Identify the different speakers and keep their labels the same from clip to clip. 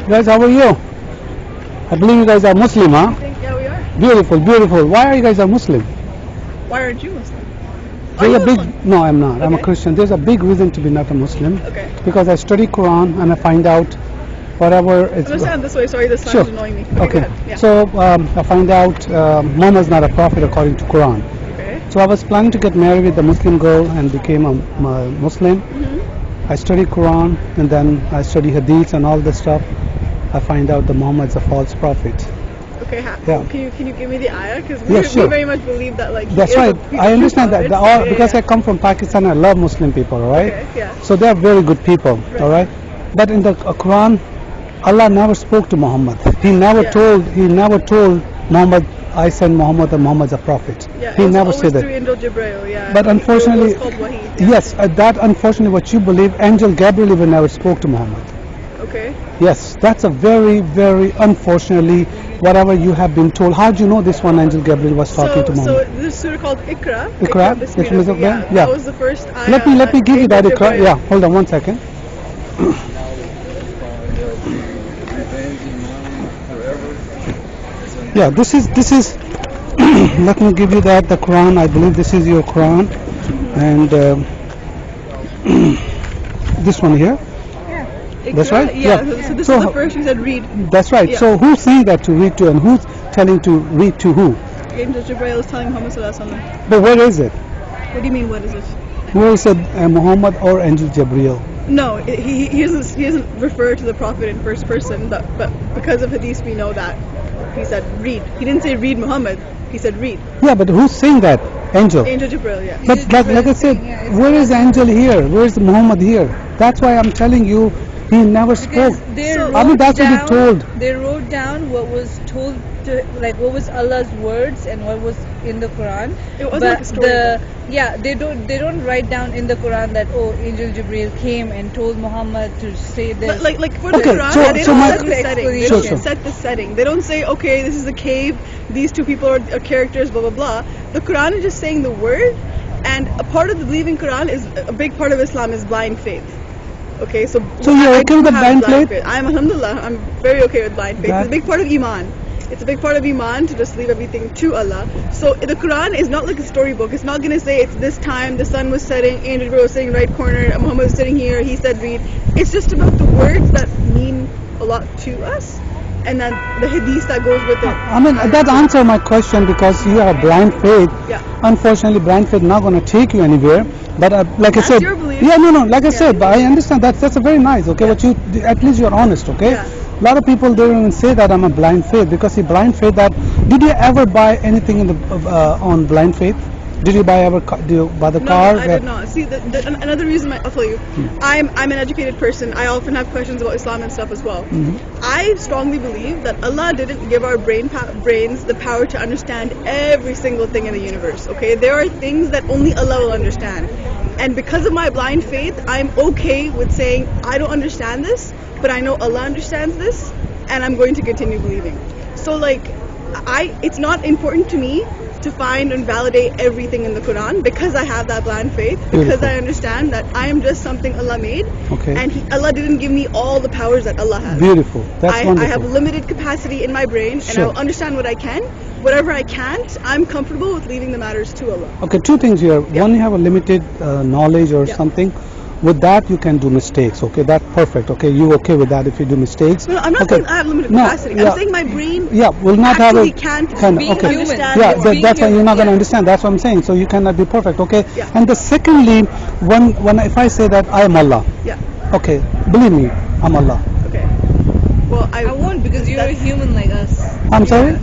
Speaker 1: Guys, how are you? I believe you guys are Muslim, huh?
Speaker 2: Yeah, we are.
Speaker 1: Beautiful, beautiful. Why are you guys are Muslim?
Speaker 2: Why aren't you Muslim? Are
Speaker 1: There's
Speaker 2: you
Speaker 1: a big
Speaker 2: Muslim?
Speaker 1: no, I'm not. I'm a
Speaker 2: Okay.
Speaker 1: Christian. There's a big reason to be not a Muslim
Speaker 2: Okay.
Speaker 1: because I study Quran and I find out whatever it's.
Speaker 2: I'm gonna stand this way. Sorry, this
Speaker 1: Sure.
Speaker 2: line is annoying me. Okay.
Speaker 1: Okay.
Speaker 2: Go ahead. Yeah.
Speaker 1: So I find out Muhammad is not a prophet according to Quran.
Speaker 2: Okay.
Speaker 1: So I was planning to get married with a Muslim girl and became a Muslim.
Speaker 2: Mm-hmm.
Speaker 1: I study Quran and then I study Hadith and all this stuff. I find out that Muhammad is a false prophet.
Speaker 2: Okay.
Speaker 1: Yeah.
Speaker 2: Can you give me the ayah? Because
Speaker 1: Yeah, sure.
Speaker 2: we very much believe that like. he
Speaker 1: That's
Speaker 2: is
Speaker 1: right.
Speaker 2: a
Speaker 1: I understand that.
Speaker 2: prophet.
Speaker 1: All,
Speaker 2: Yeah,
Speaker 1: because
Speaker 2: yeah.
Speaker 1: I come from Pakistan, I love Muslim people, all right?
Speaker 2: Okay. Yeah.
Speaker 1: So they are very good people, all right? But in the Quran, Allah never spoke to Muhammad. He never
Speaker 2: Yeah.
Speaker 1: told Muhammad, I send Muhammad and Muhammad's a prophet.
Speaker 2: Yeah.
Speaker 1: He
Speaker 2: it was
Speaker 1: never
Speaker 2: always
Speaker 1: said that.
Speaker 2: through Angel Jibreel. Yeah.
Speaker 1: But unfortunately,
Speaker 2: it was called Wahi. Yeah.
Speaker 1: yes, that unfortunately what you believe, Angel Gabriel even never spoke to Muhammad.
Speaker 2: Okay.
Speaker 1: Yes, that's a very, very unfortunately whatever you have been told. How do you know this one Angel Gabriel was talking to
Speaker 2: So
Speaker 1: Muhammad?
Speaker 2: this surah called Iqra.
Speaker 1: Iqra?
Speaker 2: Bismillah.
Speaker 1: Bismillah,
Speaker 2: Yeah.
Speaker 1: yeah.
Speaker 2: That was the first ayah.
Speaker 1: Let me give you that
Speaker 2: Angel
Speaker 1: Iqra.
Speaker 2: Jibreel.
Speaker 1: Yeah, hold on one second. Yeah, this is let me give you that the Quran. I believe this is your Quran, and this one here.
Speaker 2: Iqra,
Speaker 1: That's right?
Speaker 2: Yeah.
Speaker 1: Yeah.
Speaker 2: So this
Speaker 1: So
Speaker 2: is the first. You said read.
Speaker 1: That's right.
Speaker 2: Yeah.
Speaker 1: So who's saying that to read to, and who's telling to read to who?
Speaker 2: Angel Jibreel is telling Muhammad sallallahu alaihi wasallam.
Speaker 1: But where is it?
Speaker 2: What do you mean? What is it?
Speaker 1: Where is it? Muhammad or Angel Gabriel?
Speaker 2: No, he doesn't refer to the prophet in first person, but because of hadith we know that he said read. He didn't say read Muhammad. He said read.
Speaker 1: Yeah, but who's saying that? Angel.
Speaker 2: Angel Jibreel, yeah.
Speaker 1: But like I said, where is Angel here? Where is Muhammad here? That's why I'm telling you, he never spoke.
Speaker 3: Because they
Speaker 2: So-
Speaker 3: wrote
Speaker 1: I mean, that's what he
Speaker 3: down,
Speaker 1: told.
Speaker 3: They wrote down what was told to, like what was Allah's words and what was in the Quran.
Speaker 2: It wasn't
Speaker 3: but
Speaker 2: like a story.
Speaker 3: they don't write down in the Quran that Angel Jibreel came and told Muhammad to say this.
Speaker 2: Like for the
Speaker 1: Okay,
Speaker 2: Quran,
Speaker 1: so-
Speaker 2: they
Speaker 1: so
Speaker 2: don't
Speaker 1: my-
Speaker 2: set the setting. They
Speaker 1: Sure,
Speaker 2: don't
Speaker 1: sure.
Speaker 2: set the setting. They don't say, okay, this is the cave. These two people are characters. Blah blah blah. The Quran is just saying the word, and a part of the believing Quran is a big part of Islam is blind faith. Okay, so
Speaker 1: you're
Speaker 2: I
Speaker 1: okay
Speaker 2: do
Speaker 1: with the
Speaker 2: have
Speaker 1: blind faith?
Speaker 2: I'm alhamdulillah. I'm very okay with blind faith. It's a big part of Iman. It's a big part of Iman to just leave everything to Allah. So the Quran is not like a storybook. It's not going to say it's this time, the sun was setting, Angel Gabriel was sitting right corner, Muhammad was sitting here, he said read. It's just about the words that mean a lot to us, and then the hadith that goes with it.
Speaker 1: I mean, that answers my question because you have blind faith.
Speaker 2: Yeah.
Speaker 1: Unfortunately, blind faith not going to take you anywhere. But like
Speaker 2: That's
Speaker 1: I said,
Speaker 2: your belief.
Speaker 1: yeah, no, like I
Speaker 2: Yeah.
Speaker 1: said, but I understand that's a very nice. Okay, but you at least you're honest. Okay.
Speaker 2: Yeah.
Speaker 1: A lot of people they don't even say that I'm a blind faith because see, blind faith. That did you ever buy anything in the on blind faith? Did you buy did you buy the
Speaker 2: No,
Speaker 1: car?
Speaker 2: I did not. See, another reason I'll tell you, I'm an educated person. I often have questions about Islam and stuff as well. I strongly believe that Allah didn't give our brains the power to understand every single thing in the universe. Okay, there are things that only Allah will understand, and because of my blind faith, I'm okay with saying I don't understand this, but I know Allah understands this, and I'm going to continue believing. So like, it's not important to me to find and validate everything in the Quran because I have that blind faith, because
Speaker 1: Beautiful.
Speaker 2: I understand that I am just something Allah made,
Speaker 1: Okay.
Speaker 2: and Allah didn't give me all the powers that Allah has.
Speaker 1: Beautiful. That's
Speaker 2: I
Speaker 1: wonderful.
Speaker 2: have limited capacity in my brain, and
Speaker 1: Sure.
Speaker 2: I'll understand what I can. Whatever I can't, I'm comfortable with leaving the matters to Allah.
Speaker 1: Okay, two things here. One, you have a limited knowledge or
Speaker 2: Yeah.
Speaker 1: something. With that, you can do mistakes. Okay, that's perfect. Okay, you okay with that if you do mistakes?
Speaker 2: No, I'm not
Speaker 1: Okay.
Speaker 2: saying I have limited
Speaker 1: No,
Speaker 2: capacity.
Speaker 1: yeah.
Speaker 2: I'm saying my brain
Speaker 1: Yeah, will not have
Speaker 2: actually
Speaker 1: a
Speaker 2: can't
Speaker 1: kind
Speaker 3: being
Speaker 1: okay.
Speaker 3: human.
Speaker 2: understand.
Speaker 1: Yeah,
Speaker 2: it.
Speaker 3: being
Speaker 1: that's why you're not going to
Speaker 3: human,
Speaker 1: understand. That's what I'm saying. So you cannot be perfect. Okay.
Speaker 2: Yeah.
Speaker 1: And the secondly, when if I say that I am Allah,
Speaker 2: Yeah.
Speaker 1: okay, believe me, I'm Allah.
Speaker 2: Okay. Well,
Speaker 3: I won't because you're a human like us.
Speaker 1: I'm sorry.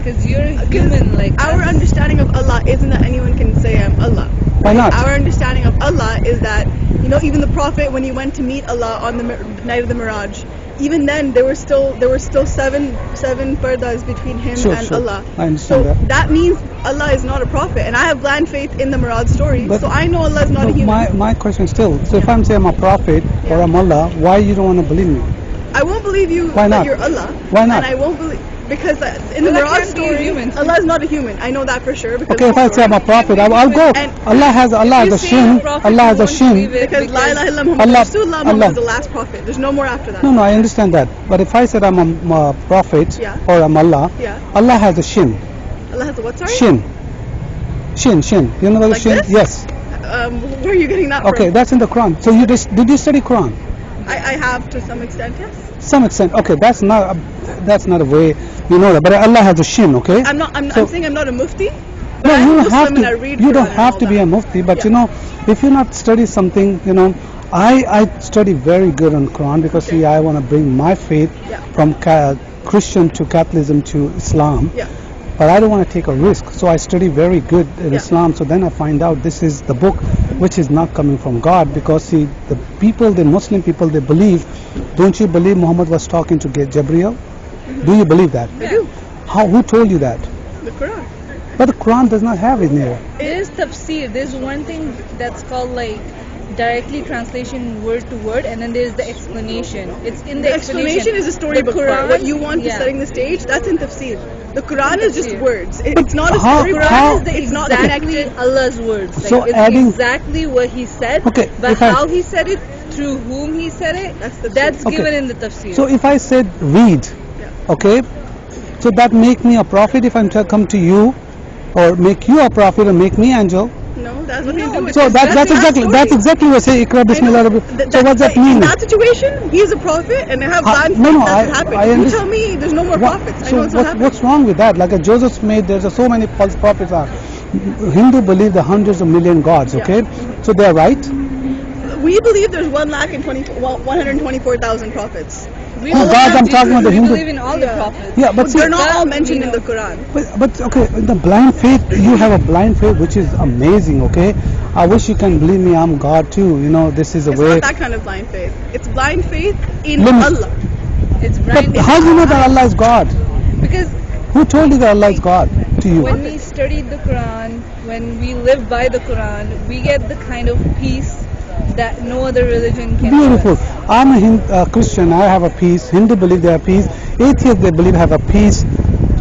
Speaker 3: Because you're a human like
Speaker 2: our
Speaker 3: us.
Speaker 2: understanding of Allah isn't that anyone can say I'm Allah.
Speaker 1: Why not?
Speaker 2: Our understanding of Allah is that, even the Prophet, when he went to meet Allah on the night of the Miraj, even then there were still seven pardas between him
Speaker 1: Sure,
Speaker 2: and
Speaker 1: sure.
Speaker 2: Allah.
Speaker 1: I understand
Speaker 2: So
Speaker 1: that.
Speaker 2: means Allah is not a prophet, and I have blind faith in the Miraj story,
Speaker 1: But-
Speaker 2: so I know Allah is not a
Speaker 1: No,
Speaker 2: human.
Speaker 1: my question still. So if I'm saying I'm a prophet or I'm Allah, why you don't want to believe me?
Speaker 2: I won't believe you
Speaker 1: Why
Speaker 2: that
Speaker 1: not?
Speaker 2: you're Allah.
Speaker 1: Why not?
Speaker 2: And I won't believe Because in the
Speaker 3: Allah
Speaker 2: Miraj
Speaker 3: can't be a
Speaker 2: story,
Speaker 3: human.
Speaker 2: Allah is not a human. I know that for sure. Because
Speaker 1: Okay, if I say I'm a prophet, I'll go.
Speaker 2: And-
Speaker 1: Allah has
Speaker 3: If you
Speaker 1: a
Speaker 3: say
Speaker 1: shin.
Speaker 3: you're a prophet,
Speaker 1: Allah
Speaker 3: you
Speaker 1: has a
Speaker 3: won't
Speaker 1: shin.
Speaker 3: believe it
Speaker 2: because La ilaha illallah Muhammad
Speaker 1: Allah-
Speaker 2: Rasulullah Muhammad
Speaker 1: Allah-
Speaker 2: is the last prophet. There's no more after that.
Speaker 1: No, I understand that. But if I said I'm a prophet
Speaker 2: Yeah.
Speaker 1: or I'm Allah,
Speaker 2: Yeah.
Speaker 1: Allah has a shin.
Speaker 2: Allah has a what? Sorry.
Speaker 1: Shin. Shin. You know what
Speaker 2: Like
Speaker 1: shin?
Speaker 2: this?
Speaker 1: Yes.
Speaker 2: Where are you getting that
Speaker 1: Okay,
Speaker 2: from?
Speaker 1: that's in the Quran. So did you study Quran?
Speaker 2: I have to some extent, yes.
Speaker 1: Some extent. Okay, that's not a way you know that. But Allah has a shin. Okay.
Speaker 2: I'm
Speaker 1: So-
Speaker 2: saying I'm not a mufti. But
Speaker 1: No,
Speaker 2: I'm
Speaker 1: you
Speaker 2: a
Speaker 1: don't have
Speaker 2: Muslim and I
Speaker 1: to.
Speaker 2: read
Speaker 1: You
Speaker 2: Quran
Speaker 1: don't
Speaker 2: and
Speaker 1: have
Speaker 2: all
Speaker 1: to be
Speaker 2: that.
Speaker 1: a mufti, but
Speaker 2: Yeah.
Speaker 1: if you not study something, I study very good on Quran because
Speaker 2: Okay.
Speaker 1: see, I want to bring my faith
Speaker 2: Yeah.
Speaker 1: from Christian to Catholicism to Islam.
Speaker 2: Yeah.
Speaker 1: But I don't want to take a risk, so I study very good in
Speaker 2: Yeah.
Speaker 1: Islam. So then I find out this is the book which is not coming from God, because see, the Muslim people, they believe. Don't you believe Muhammad was talking to Gabriel? Do you believe that?
Speaker 2: I do.
Speaker 1: Who told you that?
Speaker 2: The Quran.
Speaker 1: But the Quran does not have it there.
Speaker 3: There's tafsir. There's one thing that's called like directly translation word to word, and then there's the explanation. It's in the
Speaker 2: The explanation is a storybook
Speaker 3: The
Speaker 2: part. What you want to
Speaker 3: yeah.
Speaker 2: setting the stage, that's in tafsir. The Quran is just
Speaker 3: Tafsir.
Speaker 2: words. It's not a
Speaker 1: how-
Speaker 2: storybook.
Speaker 1: how-
Speaker 3: Quran is
Speaker 2: It's not
Speaker 3: exactly
Speaker 2: connected.
Speaker 3: Allah's words. Like,
Speaker 1: So
Speaker 3: it's
Speaker 1: adding-
Speaker 3: exactly what He said.
Speaker 1: Okay,
Speaker 3: But
Speaker 1: if I-
Speaker 3: how He said it, through whom He said it,
Speaker 2: That's the
Speaker 3: that's
Speaker 1: Okay.
Speaker 3: given in the tafsir.
Speaker 1: So if I said read,
Speaker 2: Yeah.
Speaker 1: okay, so that make me a prophet if I'm to come to you, or make you a prophet or make me angel.
Speaker 2: No, that's what
Speaker 3: No,
Speaker 2: he's doing.
Speaker 3: because
Speaker 1: So that's
Speaker 3: that's
Speaker 1: exactly what I say. Ikra Bismillah.
Speaker 2: I know.
Speaker 1: Rabbi. So what's that
Speaker 2: In
Speaker 1: mean?
Speaker 2: that situation, he's a prophet, and I have blind
Speaker 1: no,
Speaker 2: faith
Speaker 1: no,
Speaker 2: that
Speaker 1: I-
Speaker 2: could happen.
Speaker 1: I
Speaker 2: You
Speaker 1: understand.
Speaker 2: tell me there's no more
Speaker 1: What-
Speaker 2: prophets. I
Speaker 1: so
Speaker 2: know it's not happening.
Speaker 1: what's wrong with that? Like a Joseph Smith, there's so many false prophets are. Hindu believe the hundreds of million gods.
Speaker 2: Yeah.
Speaker 1: Okay, so they're right.
Speaker 2: We believe there's 124,000 prophets.
Speaker 3: we
Speaker 1: Oh,
Speaker 3: believe
Speaker 1: God,
Speaker 3: in
Speaker 1: I'm
Speaker 3: Jesus,
Speaker 1: talking about the
Speaker 3: we
Speaker 1: Hindu-
Speaker 3: believe in all the
Speaker 2: Yeah.
Speaker 3: prophets.
Speaker 1: Yeah, but see,
Speaker 2: They're not
Speaker 3: that
Speaker 2: all
Speaker 3: we
Speaker 2: mentioned in
Speaker 3: know.
Speaker 2: the Quran.
Speaker 1: but okay, the blind faith, you have a blind faith which is amazing. Okay, I wish you can believe me. I'm God too. This is a
Speaker 2: It's
Speaker 1: way.
Speaker 2: not that kind of blind faith. It's blind faith in
Speaker 1: Limit.
Speaker 2: Allah.
Speaker 3: It's
Speaker 1: But
Speaker 3: blind
Speaker 1: how do you know that Allah is God?
Speaker 3: because
Speaker 1: Who told you that Allah is God to you?
Speaker 3: when we studied the Quran, when we live by the Quran, we get the kind of peace that no other religion can
Speaker 1: Beautiful.
Speaker 3: give us.
Speaker 1: I'm a Christian. I have a peace. Hindu believe they have peace. Atheists they believe have a peace.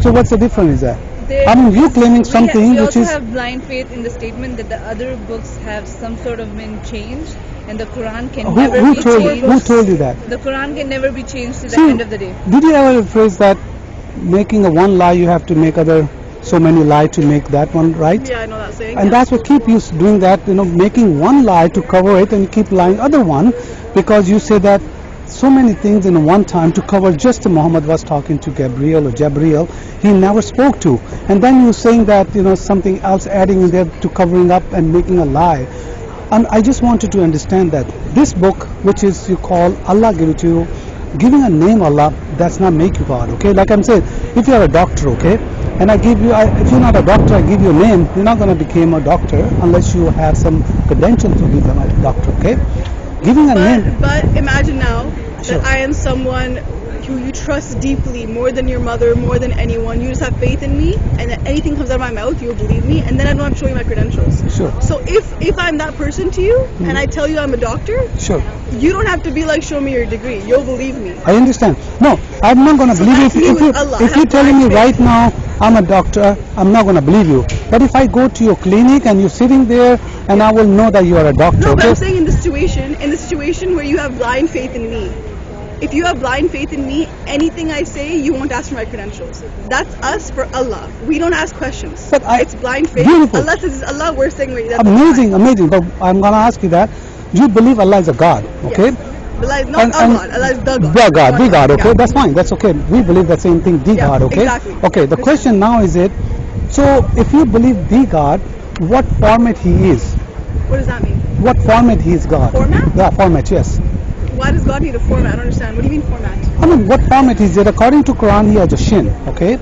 Speaker 1: So what's the difference is that?
Speaker 3: There-
Speaker 1: I mean, you claiming
Speaker 3: we
Speaker 1: something
Speaker 3: we
Speaker 1: which
Speaker 3: also
Speaker 1: is.
Speaker 3: have blind faith in the statement that the other books have some sort of been changed, and the Quran can never
Speaker 1: Who
Speaker 3: be
Speaker 1: told
Speaker 3: changed.
Speaker 1: who told you that?
Speaker 3: The Quran can never be changed to the
Speaker 1: See,
Speaker 3: end of the day.
Speaker 1: Did you ever phrase that making a one lie you have to make other so many lie to make that one right?
Speaker 2: Yeah, I know that saying.
Speaker 1: And
Speaker 2: yeah.
Speaker 1: that's what keep you doing that, making one lie to cover it, and you keep lying other one because you say that so many things in one time to cover just Muhammad was talking to Gabriel or Jabriel, he never spoke to, and then you're saying that something else adding in there to covering up and making a lie. And I just wanted to understand that this book, which is you call Allah give it to you, giving a name Allah does not make you God. Okay, like I'm saying, if you're a doctor, okay, and I give you, if you're not a doctor, I give you a name, you're not going to become a doctor unless you have some credentials to become a doctor. Okay, giving a name.
Speaker 2: But imagine now
Speaker 1: Sure.
Speaker 2: that I am someone who you trust deeply, more than your mother, more than anyone. You just have faith in me, and that anything comes out of my mouth, you'll believe me, and then I don't have to show you my credentials.
Speaker 1: Sure.
Speaker 2: So if I'm that person to you, and I tell you I'm a doctor,
Speaker 1: Sure.
Speaker 2: you don't have to be like, show me your degree. You'll believe me.
Speaker 1: I understand. No, I'm not going to
Speaker 2: So
Speaker 1: believe you.
Speaker 2: that's me
Speaker 1: If,
Speaker 2: with Allah.
Speaker 1: if you're
Speaker 2: I have
Speaker 1: telling me
Speaker 2: blind
Speaker 1: right
Speaker 2: faith.
Speaker 1: now I'm a doctor, I'm not going to believe you. But if I go to your clinic and you're sitting there, and I will know that you are a doctor.
Speaker 2: No, but
Speaker 1: Okay?
Speaker 2: I'm saying in the situation where you have blind faith in me. If you have blind faith in me, anything I say, you won't ask for my credentials. That's us for Allah. We don't ask questions.
Speaker 1: But
Speaker 2: It's blind faith.
Speaker 1: Beautiful.
Speaker 2: Allah says it's Allah, we're saying that's
Speaker 1: Amazing, amazing. But I'm going to ask you that. You believe Allah is a God, okay?
Speaker 2: Allah is not
Speaker 1: And-
Speaker 2: a
Speaker 1: and-
Speaker 2: God. Allah is the God.
Speaker 1: The God, the God, okay?
Speaker 2: Yeah.
Speaker 1: That's fine, that's okay. We believe the same thing, the
Speaker 2: Yeah,
Speaker 1: God, okay?
Speaker 2: exactly.
Speaker 1: Okay, the question now is so if you believe the God, what format he is?
Speaker 2: What does that mean?
Speaker 1: What format he is God?
Speaker 2: Format?
Speaker 1: Yeah, format, yes.
Speaker 2: Why does God need a format? I don't understand. What do you mean format?
Speaker 1: I mean, what format is it? According to Quran, he has a shin, okay?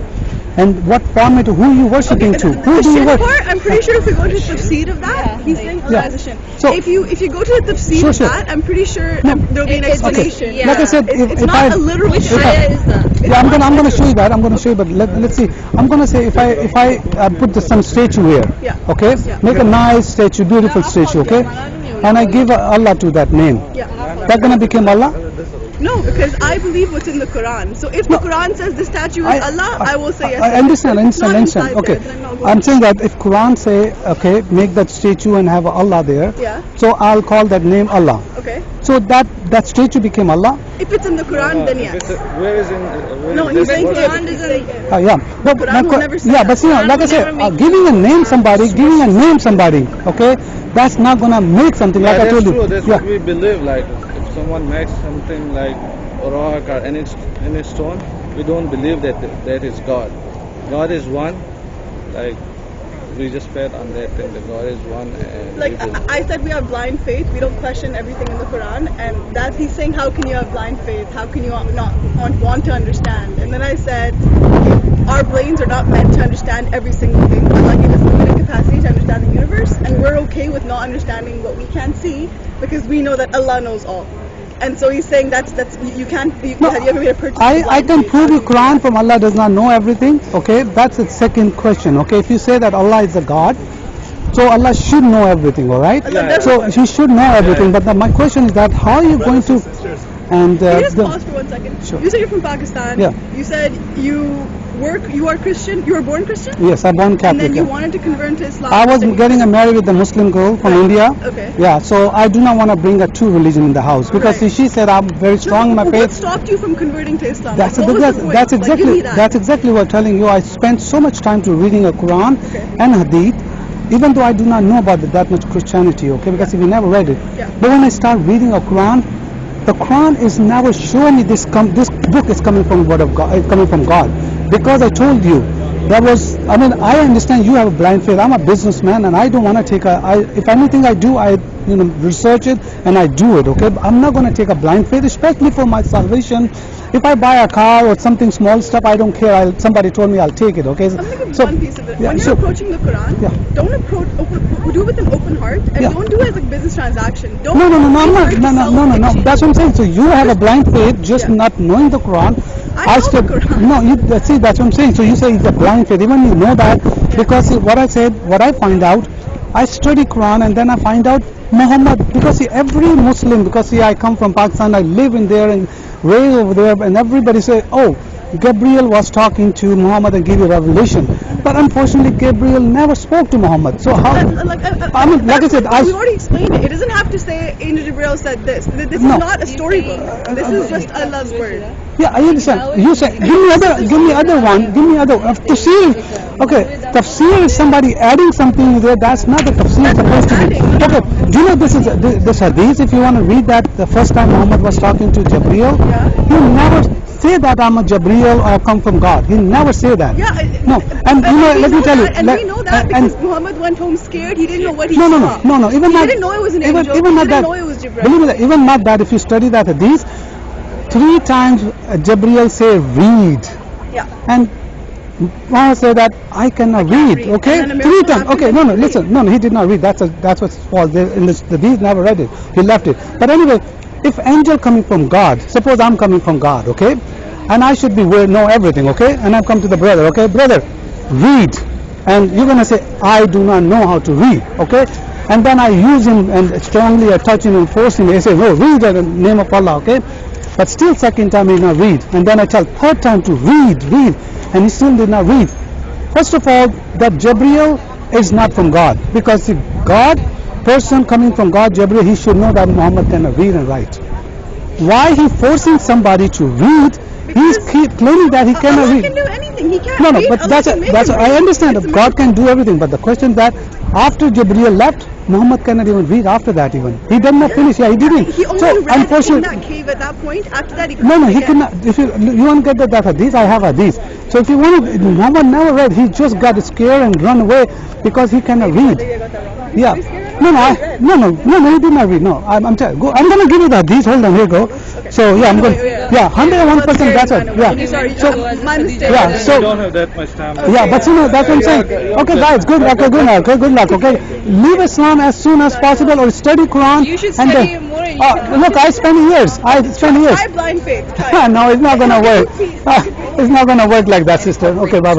Speaker 1: And what format, who you worshipping to? Who
Speaker 2: the
Speaker 1: do you
Speaker 2: shin
Speaker 1: worship?
Speaker 2: part, I'm pretty sure if we go to the tafsir of that,
Speaker 3: Yeah,
Speaker 2: he's
Speaker 3: like-
Speaker 2: saying Allah
Speaker 1: Yeah.
Speaker 2: has a shin.
Speaker 1: So-
Speaker 2: if you go to the tafsir
Speaker 1: Sure,
Speaker 2: of
Speaker 1: sure.
Speaker 2: that, I'm pretty sure
Speaker 1: No.
Speaker 2: there'll be an
Speaker 3: It's-
Speaker 2: explanation.
Speaker 3: yeah.
Speaker 1: Like I said,
Speaker 2: It's
Speaker 1: if
Speaker 2: not
Speaker 1: I,
Speaker 2: a literal
Speaker 3: Which
Speaker 2: shin.
Speaker 3: ayah is that?
Speaker 1: yeah, I'm gonna show you that. I'm gonna show you, but let's see. I'm gonna say if I put some statue here,
Speaker 2: Yeah.
Speaker 1: okay,
Speaker 2: Yeah.
Speaker 1: make a nice statue, beautiful statue, okay, and I give Allah to that name,
Speaker 2: Yeah.
Speaker 1: that gonna become Allah?
Speaker 2: No, because I believe what's in the Quran. So if the Quran says the statue is Allah, I will say yes.
Speaker 1: I understand,
Speaker 2: If it's not
Speaker 1: understand.
Speaker 2: inside
Speaker 1: Okay,
Speaker 2: there, then I'm not going
Speaker 1: I'm
Speaker 2: to.
Speaker 1: saying that if Quran say, okay, make that statue and have Allah there,
Speaker 2: Yeah.
Speaker 1: so I'll call that name Allah.
Speaker 2: Okay.
Speaker 1: So that statue became Allah.
Speaker 2: If it's in the Quran, then yes.
Speaker 4: Where is in? Where
Speaker 2: No,
Speaker 4: is
Speaker 2: he's
Speaker 4: this
Speaker 2: saying
Speaker 4: word?
Speaker 3: Quran doesn't.
Speaker 1: Yeah, but
Speaker 2: Quran will never say
Speaker 1: yeah,
Speaker 2: that.
Speaker 1: but see,
Speaker 3: Quran
Speaker 1: like I
Speaker 3: will
Speaker 1: said,
Speaker 3: never make
Speaker 1: giving a name somebody, giving a name somebody, okay, that's not gonna make something.
Speaker 4: Yeah,
Speaker 1: Like I
Speaker 4: that's
Speaker 1: told
Speaker 4: true.
Speaker 1: you.
Speaker 4: That's
Speaker 1: Yeah.
Speaker 4: what we believe. Like if someone makes something like a rock or any stone, we don't believe that that is God. God is one. Like we just fed on that thing that God is one. And
Speaker 2: Like
Speaker 4: we believe.
Speaker 2: I said, we have blind faith. We don't question everything in the Quran, and that he's saying, how can you have blind faith? How can you not want to understand? And then I said, our brains are not meant to understand every single thing. Allah gave us limited capacity to understand the universe, and we're okay with not understanding what we can't see because we know that Allah knows all. And so he's saying that's you can't.
Speaker 1: No,
Speaker 2: have you ever made a purchase?
Speaker 1: I
Speaker 2: with blind
Speaker 1: can
Speaker 2: faith?
Speaker 1: prove
Speaker 2: How
Speaker 1: you
Speaker 2: do do
Speaker 1: Quran
Speaker 2: that?
Speaker 1: from Allah does not know everything. Okay, that's the second question. Okay, if you say that Allah is a God, so Allah should know everything. All right.
Speaker 2: Allah
Speaker 4: Yeah.
Speaker 2: does
Speaker 1: So
Speaker 2: know
Speaker 1: He should know everything. But my question is that how are you going to? And
Speaker 2: Can you just
Speaker 1: the-
Speaker 2: pause for 1 second?
Speaker 1: Sure.
Speaker 2: You said you're from Pakistan.
Speaker 1: Yeah.
Speaker 2: You said you are Christian. You were born Christian.
Speaker 1: yes, I'm born
Speaker 2: And
Speaker 1: Catholic.
Speaker 2: then you
Speaker 1: yeah.
Speaker 2: wanted to convert to Islam.
Speaker 1: I was
Speaker 2: then you-
Speaker 1: getting married with a Muslim girl from India.
Speaker 2: Okay.
Speaker 1: Yeah, so I do not want to bring a true religion in the house because
Speaker 2: Right.
Speaker 1: she said I'm very strong in my
Speaker 2: What
Speaker 1: faith.
Speaker 2: stopped you from converting to Islam?
Speaker 1: That's,
Speaker 2: Like, what was the point?
Speaker 1: that's
Speaker 2: Like,
Speaker 1: exactly
Speaker 2: give me that.
Speaker 1: that's exactly what I'm telling you. I spent so much time to reading a Quran
Speaker 2: Okay.
Speaker 1: and Hadith, even though I do not know about that much Christianity. Okay, because we never read it.
Speaker 2: Yeah.
Speaker 1: But when I start reading a Quran, the Quran is never showing me this book is coming from word of God. It's coming from God, because I told you. That was, I mean, I understand you have a blind faith. I'm a businessman and I don't want to take if anything I do, I research it and I do it, okay? But I'm not going to take a blind faith, especially for my salvation. If I buy a car or something small stuff, I don't care. Somebody told me I'll take it, okay?
Speaker 2: I'm thinking one piece of it.
Speaker 1: yeah,
Speaker 2: When you're
Speaker 1: so-
Speaker 2: approaching the Quran,
Speaker 1: Yeah.
Speaker 2: don't do it with an open heart, and
Speaker 1: Yeah.
Speaker 2: don't do it as a business transaction. Don't
Speaker 1: No, I'm not.
Speaker 2: research
Speaker 1: No,
Speaker 2: yourself
Speaker 1: no.
Speaker 2: and
Speaker 1: That's what I'm saying. So you have a blind faith, just
Speaker 2: Yeah.
Speaker 1: not knowing the Quran.
Speaker 2: I know
Speaker 1: still,
Speaker 2: the Quran.
Speaker 1: No, see, that's what I'm saying. So you say it's a blind faith, even you know that, because see, what I said, what I find out, I study Quran and then I find out Muhammad, because see, every Muslim, because see, I come from Pakistan, I live in there and raised over there, and everybody say, oh, Gabriel was talking to Muhammad and gave you revelation. But unfortunately, Gabriel never spoke to Muhammad. So how? I mean, like I said,
Speaker 2: we already explained it. It doesn't have to say Angel Jibril said this. This
Speaker 1: No.
Speaker 2: is not a storybook. This is just Allah's word.
Speaker 1: Yeah, I understand. You say, give me other one. Give me other. Tafsir. Okay, tafsir is somebody adding something there. That's not the tafsir supposed to be. Okay, do you know this hadith? If you want to read that, the first time Muhammad was talking to Jabril, he never say that I'm a Jabril or come from God. He never say that.
Speaker 2: Yeah.
Speaker 1: No, and you know,
Speaker 2: we
Speaker 1: let me
Speaker 2: know
Speaker 1: tell you.
Speaker 2: that, and we know that
Speaker 1: and-
Speaker 2: because Muhammad went home scared. He didn't know what he
Speaker 1: no,
Speaker 2: saw.
Speaker 1: no. Even
Speaker 2: He
Speaker 1: not,
Speaker 2: didn't know it was an
Speaker 1: even,
Speaker 2: angel.
Speaker 1: Even
Speaker 2: He
Speaker 1: not
Speaker 2: didn't
Speaker 1: that.
Speaker 2: know it was Jibril.
Speaker 1: Believe me, that even not that. If you study that hadith, 3 times Jabril say read,
Speaker 2: Yeah.
Speaker 1: and Muhammad said that I cannot read.
Speaker 2: read.
Speaker 1: Okay,
Speaker 2: And then a
Speaker 1: 3
Speaker 2: miracle
Speaker 1: times.
Speaker 2: happened
Speaker 1: Okay,
Speaker 2: and
Speaker 1: no,
Speaker 2: he read.
Speaker 1: listen, no, he did not read. That's what's false. In this, the hadith never read it. He left it. But anyway, if angel coming from God, suppose I'm coming from God, okay, and I should know everything, okay, and I come to the brother, okay, brother, read, and you're gonna say I do not know how to read, okay, and then I use him and strongly I touch him and force him. I say, no, read in the name of Allah, okay, but still second time he did not read, and then I tell third time to read, and he still did not read. First of all, that Jabril is not from God, because if God, person coming from God, Jabril, he should know that Muhammad cannot read and write. Why he forcing somebody to read? He's claiming that he cannot
Speaker 2: Allah
Speaker 1: read.
Speaker 2: can do anything. He can't
Speaker 1: No,
Speaker 2: read.
Speaker 1: but
Speaker 2: Allah
Speaker 1: that's
Speaker 2: can make him
Speaker 1: I
Speaker 2: read.
Speaker 1: understand
Speaker 2: It's
Speaker 1: that
Speaker 2: a
Speaker 1: God can do everything, but the question that after Jabril left, Muhammad cannot even read after that even. He did not finish. Yeah, he didn't.
Speaker 2: He only
Speaker 1: So
Speaker 2: read in that
Speaker 1: unfortunately,
Speaker 2: cave at that point. After that, he
Speaker 1: no,
Speaker 2: couldn't
Speaker 1: he
Speaker 2: again.
Speaker 1: cannot. If you want to get that hadith, I have hadith. So if you want to, Muhammad never read. He just got scared and run away because he cannot read.
Speaker 2: Maybe I got that wrong.
Speaker 1: Yeah.
Speaker 2: Are you scared?
Speaker 1: No, he did not read. No, I'm telling. Go. I'm gonna give you the hadith. Hold on, here you go. So yeah, I'm going. Yeah, 101%. That's it. Yeah.
Speaker 2: Sorry,
Speaker 1: So
Speaker 2: my mistake.
Speaker 1: yeah.
Speaker 4: We
Speaker 1: So
Speaker 4: don't have that much time.
Speaker 1: yeah, but you know that's what I'm saying. Okay, guys, good luck. Good luck. Okay, leave Islam as soon as possible or study Quran.
Speaker 3: You should
Speaker 1: and
Speaker 3: study
Speaker 1: then,
Speaker 3: more and you should
Speaker 1: look, I spent years.
Speaker 2: Try blind faith. Try.
Speaker 1: No, it's not gonna work. It's not gonna work like that, sister. Okay, bye.